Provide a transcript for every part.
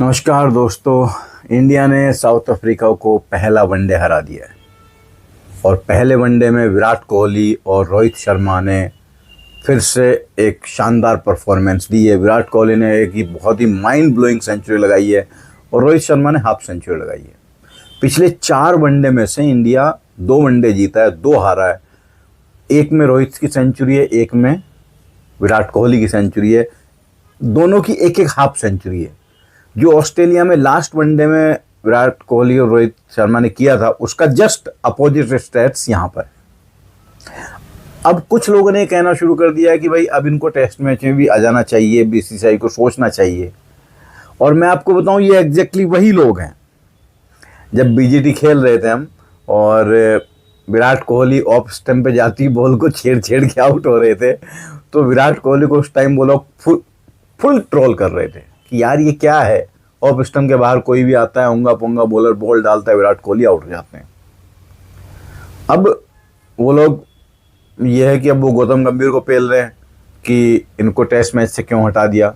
नमस्कार दोस्तों। इंडिया ने साउथ अफ्रीका को पहला वनडे हरा दिया है और पहले वनडे में विराट कोहली और रोहित शर्मा ने फिर से एक शानदार परफॉर्मेंस दी है। विराट कोहली ने एक बहुत ही माइंड ब्लोइंग सेंचुरी लगाई है और रोहित शर्मा ने हाफ सेंचुरी लगाई है। पिछले 4 वनडे में से इंडिया 2 वनडे जीता है, 2 हारा है। एक में रोहित की सेंचुरी है, एक में विराट कोहली की सेंचुरी है। दोनों की एक एक हाफ सेंचुरी है। जो ऑस्ट्रेलिया में लास्ट वनडे में विराट कोहली और रोहित शर्मा ने किया था उसका जस्ट अपोजिट स्टैट्स यहाँ पर। अब कुछ लोगों ने कहना शुरू कर दिया है कि भाई अब इनको टेस्ट मैच में भी आ जाना चाहिए, बीसीसीआई को सोचना चाहिए। और मैं आपको बताऊं ये एग्जैक्टली वही लोग हैं। जब बीजीटी खेल रहे थे हम और विराट कोहली ऑफ स्टंप पे जाती बॉल को छेड़ छेड़ के आउट हो रहे थे तो विराट कोहली को उस टाइम वो लोग फुल ट्रोल कर रहे थे कि यार ये क्या है, ऑफ स्टंप के बाहर कोई भी आता है, उंगा पुंगा बॉलर बॉल डालता है, विराट कोहली आउट हो जाते हैं। अब वो लोग ये है कि अब वो गौतम गंभीर को पेल रहे हैं कि इनको टेस्ट मैच से क्यों हटा दिया।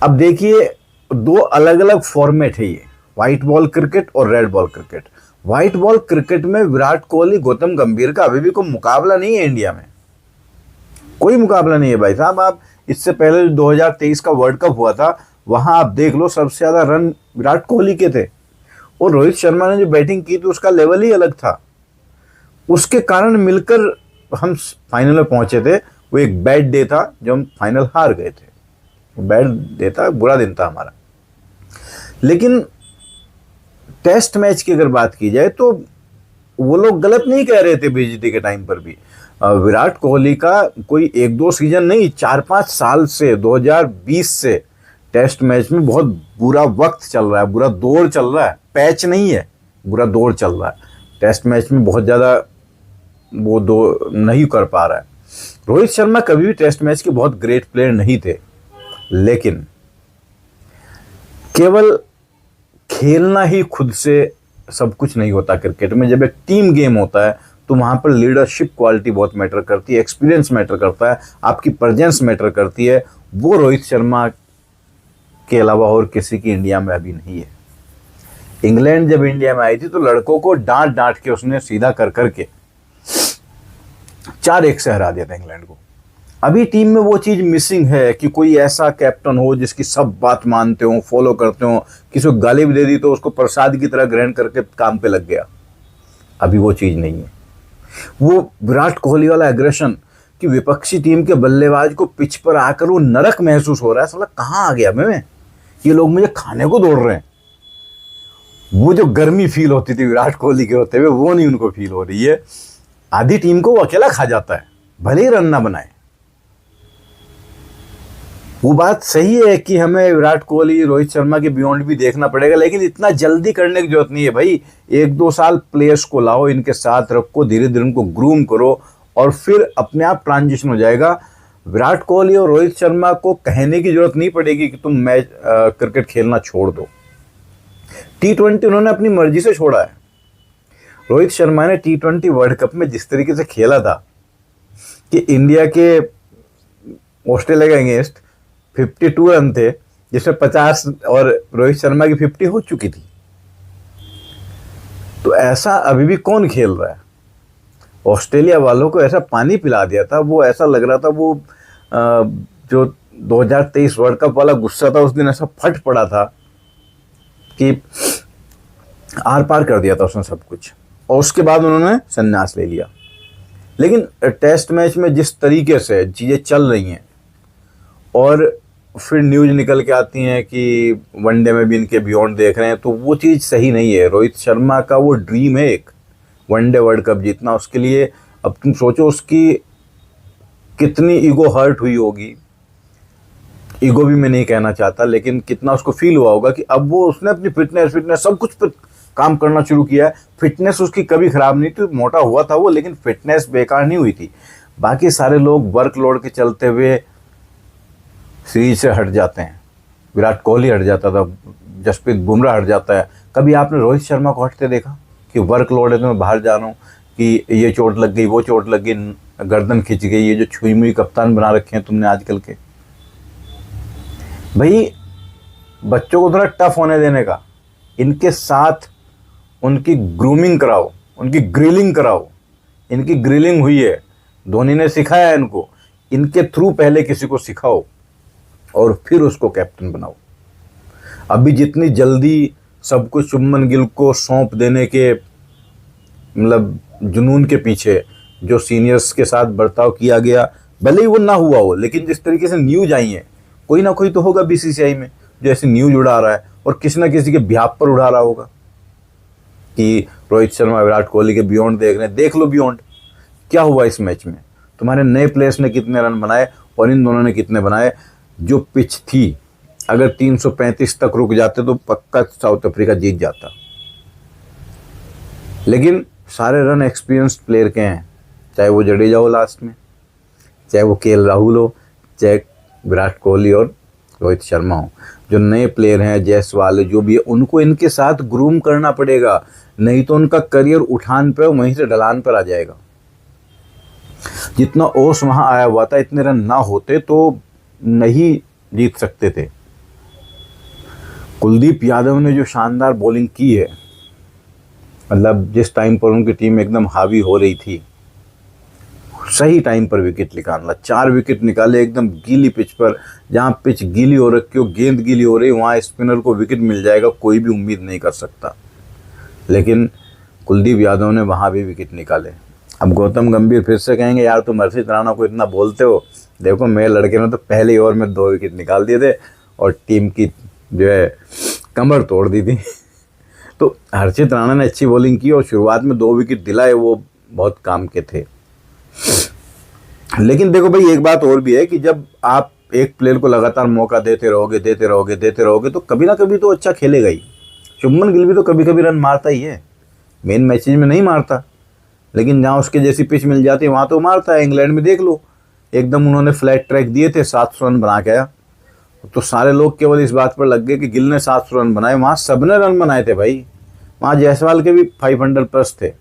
अब देखिए 2 अलग अलग फॉर्मेट है ये, व्हाइट बॉल क्रिकेट और red ball cricket. White ball cricket में विराट कोहली गौतम गंभीर का अभी भी कोई मुकाबला नहीं है। इंडिया में कोई मुकाबला नहीं है भाई साहब। आप इससे पहले 2023 का वर्ल्ड कप हुआ था वहां आप देख लो, सबसे ज्यादा रन विराट कोहली के थे और रोहित शर्मा ने जो बैटिंग की थी उसका लेवल ही अलग था। उसके कारण मिलकर हम फाइनल में पहुंचे थे। वो एक बैड डे था जो हम फाइनल हार गए थे। बैड डे था, बुरा दिन था हमारा। लेकिन टेस्ट मैच की अगर बात की जाए तो वो लोग गलत नहीं कह रहे थे बीजीटी के टाइम पर भी। विराट कोहली का कोई 1-2 सीजन नहीं, 4-5 साल से 2020 से टेस्ट मैच में बहुत बुरा वक्त चल रहा है, बुरा दौर चल रहा है। पैच नहीं है, बुरा दौर चल रहा है। टेस्ट मैच में बहुत ज़्यादा वो दो नहीं कर पा रहा है। रोहित शर्मा कभी भी टेस्ट मैच के बहुत ग्रेट प्लेयर नहीं थे, लेकिन केवल खेलना ही खुद से सब कुछ नहीं होता। क्रिकेट में जब एक टीम गेम होता है तो वहाँ पर लीडरशिप क्वालिटी बहुत मैटर करती है, एक्सपीरियंस मैटर करता है, आपकी प्रेजेंस मैटर करती है। वो रोहित शर्मा के अलावा और किसी की इंडिया में अभी नहीं है। इंग्लैंड जब इंडिया में आई थी तो लड़कों को डांट डांट के उसने सीधा कर करके 4-1 से हरा दिया था इंग्लैंड को। अभी टीम में वो चीज़ मिसिंग है कि कोई ऐसा कैप्टन हो जिसकी सब बात मानते हो, फॉलो करते हो। किसी को गाली भी दे दी तो उसको प्रसाद की तरह ग्रहण करके काम पे लग गया। अभी वो चीज़ नहीं है। वो विराट कोहली वाला एग्रेशन कि विपक्षी टीम के बल्लेबाज को पिच पर आकर वो नरक महसूस हो रहा है, साला कहाँ आ गया मैं, ये लोग मुझे खाने को दौड़ रहे हैं। वो जो गर्मी फील होती थी विराट कोहली के होते हुए वो नहीं उनको फील हो रही है। आधी टीम को वो अकेला खा जाता है, भले ही रन ना बनाए। वो बात सही है कि हमें विराट कोहली रोहित शर्मा के बियॉन्ड भी देखना पड़ेगा, लेकिन इतना जल्दी करने की जरूरत नहीं है भाई। 1-2 साल प्लेयर्स को लाओ, इनके साथ रखो, धीरे धीरे उनको ग्रूम करो और फिर अपने आप ट्रांजिशन हो जाएगा। विराट कोहली और रोहित शर्मा को कहने की जरूरत नहीं पड़ेगी कि तुम मैच क्रिकेट खेलना छोड़ दो। T20 उन्होंने अपनी मर्जी से छोड़ा है। रोहित शर्मा ने T20 वर्ल्ड कप में जिस तरीके से खेला था कि इंडिया के ऑस्ट्रेलिया के अगेंस्ट 52 रन थे जिसमें 50 और रोहित शर्मा की 50 हो चुकी थी। तो ऐसा अभी भी कौन खेल रहा है? ऑस्ट्रेलिया वालों को ऐसा पानी पिला दिया था, वो ऐसा लग रहा था वो जो 2023 वर्ल्ड कप वाला गुस्सा था उस दिन ऐसा फट पड़ा था कि आर पार कर दिया था उसने सब कुछ, और उसके बाद उन्होंने संन्यास ले लिया। लेकिन टेस्ट मैच में जिस तरीके से चीज़ें चल रही हैं और फिर न्यूज़ निकल के आती हैं कि वनडे में भी इनके बियॉन्ड देख रहे हैं, तो वो चीज़ सही नहीं है। रोहित शर्मा का वो ड्रीम है एक वनडे वर्ल्ड कप जीतना, उसके लिए अब तुम सोचो उसकी कितनी ईगो हर्ट हुई होगी। ईगो भी मैं नहीं कहना चाहता, लेकिन कितना उसको फील हुआ होगा कि अब वो उसने अपनी फिटनेस सब कुछ पर काम करना शुरू किया है। फिटनेस उसकी कभी ख़राब नहीं थी, मोटा हुआ था वो, लेकिन फिटनेस बेकार नहीं हुई थी। बाकी सारे लोग वर्कलोड के चलते हुए सीरीज से हट जाते हैं। विराट कोहली हट जाता था, जसप्रीत बुमराह हट जाता है। कभी आपने रोहित शर्मा को हटते देखा कि वर्कलोड है तो मैं बाहर जा रहा हूँ, कि ये चोट लग गई, वो चोट लग गई, गर्दन खिंच गई, ये जो छुई मुई कप्तान बना रखे हैं तुमने आजकल के। भाई बच्चों को थोड़ा टफ होने देने का, इनके साथ उनकी ग्रूमिंग कराओ, उनकी ग्रिलिंग कराओ। इनकी ग्रिलिंग हुई है, धोनी ने सिखाया इनको, इनके थ्रू पहले किसी को सिखाओ और फिर उसको कैप्टन बनाओ। अभी जितनी जल्दी सब कुछ शुभमन गिल को सौंप देने के मतलब जुनून के पीछे जो सीनियर्स के साथ बर्ताव किया गया, भले ही वो ना हुआ हो, लेकिन जिस तरीके से न्यूज आई है, कोई ना कोई तो होगा बीसीसीआई में जो ऐसी न्यूज उड़ा रहा है और किसी ना किसी के बिहाफ पर उड़ा रहा होगा कि रोहित शर्मा विराट कोहली के बियॉन्ड देख रहे हैं। देख लो बियॉन्ड क्या हुआ इस मैच में, तुम्हारे नए प्लेयर्स ने कितने रन बनाए और इन दोनों ने कितने बनाए। जो पिच थी, अगर 335 तक रुक जाते तो पक्का साउथ अफ्रीका जीत जाता, लेकिन सारे रन एक्सपीरियंस्ड प्लेयर के हैं, चाहे वो जडेजा हो लास्ट में, चाहे वो केएल राहुल हो, चाहे विराट कोहली और रोहित शर्मा हो। जो नए प्लेयर हैं, जायसवाल जो भी है, उनको इनके साथ ग्रूम करना पड़ेगा, नहीं तो उनका करियर उठान पे वहीं से ढलान पर आ जाएगा। जितना ओस वहां आया हुआ था, इतने रन ना होते तो नहीं जीत सकते थे। कुलदीप यादव ने जो शानदार बॉलिंग की है, मतलब जिस टाइम पर उनकी टीम एकदम हावी हो रही थी, सही टाइम पर विकेट निकालना, 4 विकेट निकाले एकदम गीली पिच पर। जहाँ पिच गीली हो रखी हो, गेंद गीली हो रही, वहाँ स्पिनर को विकेट मिल जाएगा, कोई भी उम्मीद नहीं कर सकता, लेकिन कुलदीप यादव ने वहाँ भी विकेट निकाले। अब गौतम गंभीर फिर से कहेंगे यार तुम हर्षित राणा को इतना बोलते हो, देखो मेरे लड़के ने तो पहले ओवर में 2 विकेट निकाल दिए थे और टीम की जो है कमर तोड़ दी थी। तो हर्षित राणा ने अच्छी बॉलिंग की और शुरुआत में 2 विकेट दिलाए, वो बहुत काम के थे। लेकिन देखो भाई, एक बात और भी है कि जब आप एक प्लेयर को लगातार मौका देते रहोगे तो कभी ना कभी तो अच्छा खेलेगा ही। शुभमन गिल भी तो कभी कभी रन मारता ही है, मेन मैचेज में नहीं मारता, लेकिन जहाँ उसके जैसी पिच मिल जाती है वहाँ तो मारता है। इंग्लैंड में देख लो, एकदम उन्होंने फ्लैट ट्रैक दिए थे, 700 रन बना के आया। तो सारे लोग केवल इस बात पर लग गए कि गिल ने 700 रन बनाए, वहाँ सबने रन बनाए थे भाई। वहाँ जायसवाल के भी 500 प्लस थे।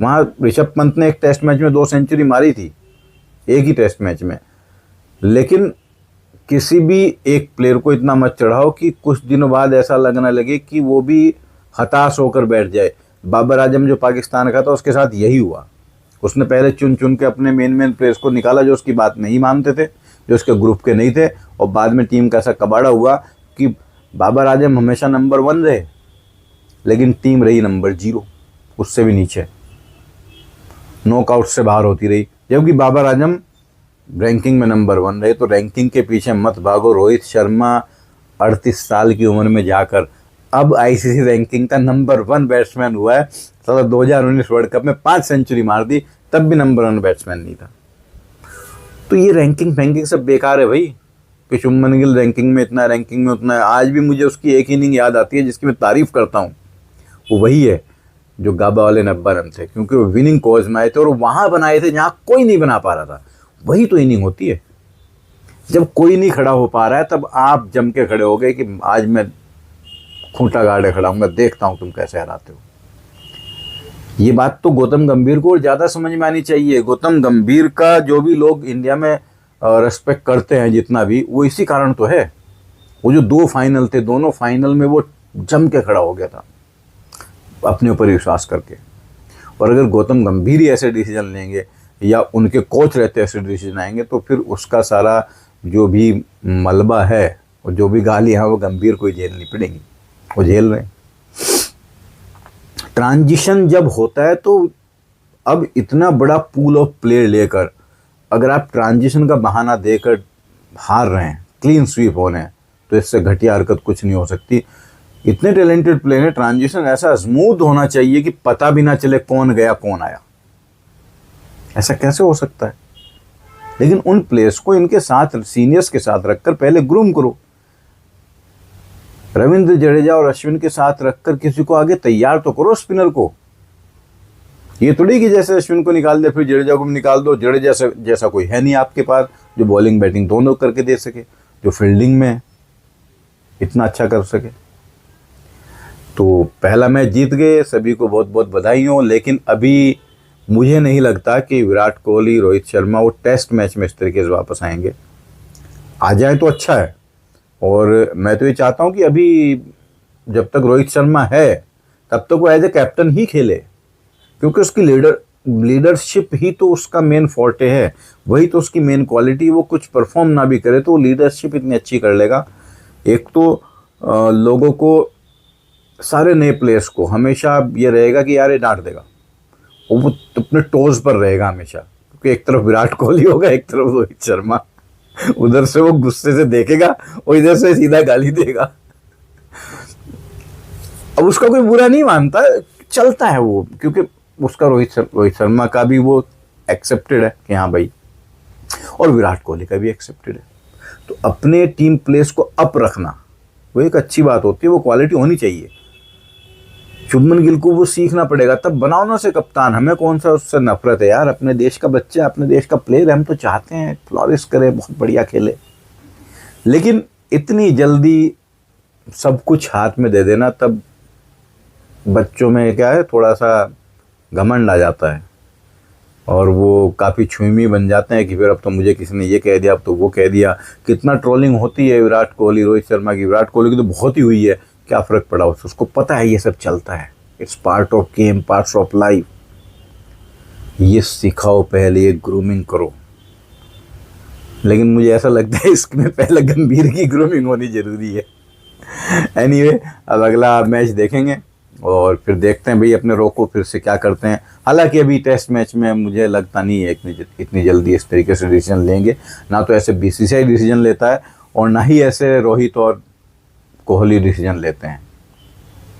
वहाँ ऋषभ पंत ने एक टेस्ट मैच में 2 सेंचुरी मारी थी, एक ही टेस्ट मैच में। लेकिन किसी भी एक प्लेयर को इतना मत चढ़ाओ कि कुछ दिनों बाद ऐसा लगने लगे कि वो भी हताश होकर बैठ जाए। बाबर आजम जो पाकिस्तान का था, उसके साथ यही हुआ। उसने पहले चुन चुन के अपने मेन प्लेयर्स को निकाला जो उसकी बात नहीं मानते थे, जो उसके ग्रुप के नहीं थे, और बाद में टीम का ऐसा कबाड़ा हुआ कि बाबर आजम हमेशा नंबर 1 रहे, लेकिन टीम रही नंबर 0, उससे भी नीचे, नॉकआउट से बाहर होती रही। जबकि बाबर आजम रैंकिंग में नंबर 1 रहे। तो रैंकिंग के पीछे मत भागो। रोहित शर्मा 38 साल की उम्र में जाकर अब आईसीसी रैंकिंग का नंबर 1 बैट्समैन हुआ है। साला 2019 वर्ल्ड कप में 5 सेंचुरी मार दी, तब भी नंबर 1 बैट्समैन नहीं था। तो ये रैंकिंग सब बेकार है भाई, कि शुभमन गिल रैंकिंग में इतना, रैंकिंग में उतना है। आज भी मुझे उसकी एक इनिंग याद आती है जिसकी मैं तारीफ़ करता हूँ, वो वही है जो गाबा वाले 90 रन थे, क्योंकि वो विनिंग कॉज में आए थे और वहाँ बनाए थे जहाँ कोई नहीं बना पा रहा था। वही तो इनिंग होती है, जब कोई नहीं खड़ा हो पा रहा है तब आप जम के खड़े हो गए कि आज मैं खूंटा गाड़े खड़ा हूँगा, देखता हूँ तुम कैसे हराते हो। ये बात तो गौतम गंभीर को और ज़्यादा समझ में आनी चाहिए। गौतम गंभीर का जो भी लोग इंडिया में रेस्पेक्ट करते हैं जितना भी, वो इसी कारण तो है। वो जो 2 फाइनल थे, दोनों फाइनल में वो जम के खड़ा हो गया था अपने ऊपर विश्वास करके। और अगर गौतम गंभीर ही ऐसे डिसीजन लेंगे या उनके कोच रहते ऐसे डिसीजन आएंगे, तो फिर उसका सारा जो भी मलबा है और जो भी गालियाँ वो गंभीर को झेलनी पड़ेंगी, वो झेल रहे हैं। ट्रांजिशन जब होता है तो अब इतना बड़ा पूल ऑफ प्लेयर लेकर अगर आप ट्रांजिशन का बहाना देकर हार रहे हैं, क्लीन स्वीप हो रहे हैं, तो इससे घटिया हरकत कुछ नहीं हो सकती। इतने टैलेंटेड प्लेयर हैं, ट्रांजिशन ऐसा स्मूथ होना चाहिए कि पता भी ना चले कौन गया कौन आया। ऐसा कैसे हो सकता है? लेकिन उन प्लेयर्स को इनके साथ, सीनियर्स के साथ रखकर पहले ग्रूम करो। रविंद्र जडेजा और अश्विन के साथ रखकर किसी को आगे तैयार तो करो स्पिनर को। ये थोड़ी कि जैसे अश्विन को निकाल दे फिर जडेजा को भी निकाल दो। जडेजा जैसा कोई है नहीं आपके पास जो बॉलिंग बैटिंग दोनों करके दे सके, जो फील्डिंग में इतना अच्छा कर सके। तो पहला मैच जीत गए, सभी को बहुत बहुत बधाई हो। लेकिन अभी मुझे नहीं लगता कि विराट कोहली, रोहित शर्मा वो टेस्ट मैच में इस तरीके से वापस आएंगे। आ जाए तो अच्छा है, और मैं तो ये चाहता हूँ कि अभी जब तक रोहित शर्मा है तब तक वो एज ए कैप्टन ही खेले, क्योंकि उसकी लीडरशिप ही तो उसका मेन फोर्टे है, वही तो उसकी मेन क्वालिटी। वो कुछ परफॉर्म ना भी करे तो वो लीडरशिप इतनी अच्छी कर लेगा। एक तो लोगों को, सारे नए प्लेयर्स को हमेशा ये रहेगा कि यार ये डांट देगा, और वो अपने टोज पर रहेगा हमेशा, क्योंकि एक तरफ विराट कोहली होगा, एक तरफ रोहित शर्मा। उधर से वो गुस्से से देखेगा और इधर से सीधा गाली देगा। अब उसका कोई बुरा नहीं मानता, चलता है वो, क्योंकि उसका रोहित शर्मा का भी वो एक्सेप्टेड है कि हाँ भाई, और विराट कोहली का भी एक्सेप्टेड है। तो अपने टीम प्लेयर्स को अप रखना वो एक अच्छी बात होती है, वो क्वालिटी होनी चाहिए। शुभमन गिल को वो सीखना पड़ेगा, तब बनाओ ना से कप्तान। हमें कौन सा उससे नफरत है यार, अपने देश का बच्चा, अपने देश का प्लेयर, हम तो चाहते हैं फ्लॉरिश करे, बहुत बढ़िया खेले। लेकिन इतनी जल्दी सब कुछ हाथ में दे देना, तब बच्चों में क्या है, थोड़ा सा घमंड आ जाता है और वो काफ़ी छुईमी बन जाते हैं कि फिर अब तो मुझे किसी ने ये कह दिया, अब तो वो कह दिया। कितना ट्रोलिंग होती है विराट कोहली, रोहित शर्मा की। विराट कोहली की तो बहुत ही हुई है, क्या फ़र्क पड़ा उसको पता है ये सब चलता है। It's part of game, parts of life. ये सिखाओ पहले, ये ग्रूमिंग करो। लेकिन मुझे ऐसा लगता है इसमें पहले गंभीर की ग्रूमिंग होनी ज़रूरी है। एनीवे, अब अगला मैच देखेंगे और फिर देखते हैं भाई अपने रो को फिर से क्या करते हैं। हालांकि अभी टेस्ट मैच में मुझे लगता नहीं है इतनी जल्दी इस तरीके से डिसीजन लेंगे। ना तो ऐसे बीसीसीआई डिसीजन लेता है और ना ही ऐसे रोहित और कोहली डिसीजन लेते हैं।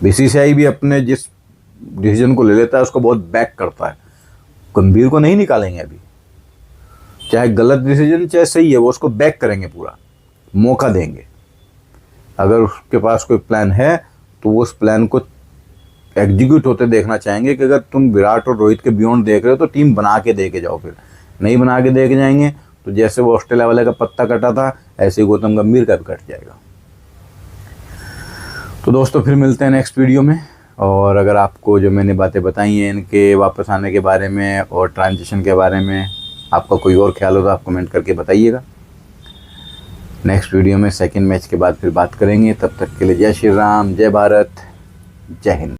बीसीसीआई भी अपने जिस डिसीजन को ले लेता है उसको बहुत बैक करता है। गंभीर को नहीं निकालेंगे अभी, चाहे गलत डिसीजन चाहे सही है, वो उसको बैक करेंगे, पूरा मौका देंगे। अगर उसके पास कोई प्लान है तो वो उस प्लान को एग्जीक्यूट होते देखना चाहेंगे। कि अगर तुम विराट और रोहित के बियॉन्ड देख रहे हो तो टीम बना के दे के जाओ। फिर नहीं बना के दे के जाएंगे तो जैसे वो ऑस्ट्रेलिया वाले का पत्ता कटा था, ऐसे ही गौतम गंभीर का भी कट जाएगा। तो दोस्तों फिर मिलते हैं नेक्स्ट वीडियो में। और अगर आपको जो मैंने बातें बताई हैं इनके वापस आने के बारे में और ट्रांजिशन के बारे में आपका कोई और ख्याल हो तो आप कमेंट करके बताइएगा। नेक्स्ट वीडियो में सेकंड मैच के बाद फिर बात करेंगे। तब तक के लिए जय श्री राम, जय भारत, जय हिंद।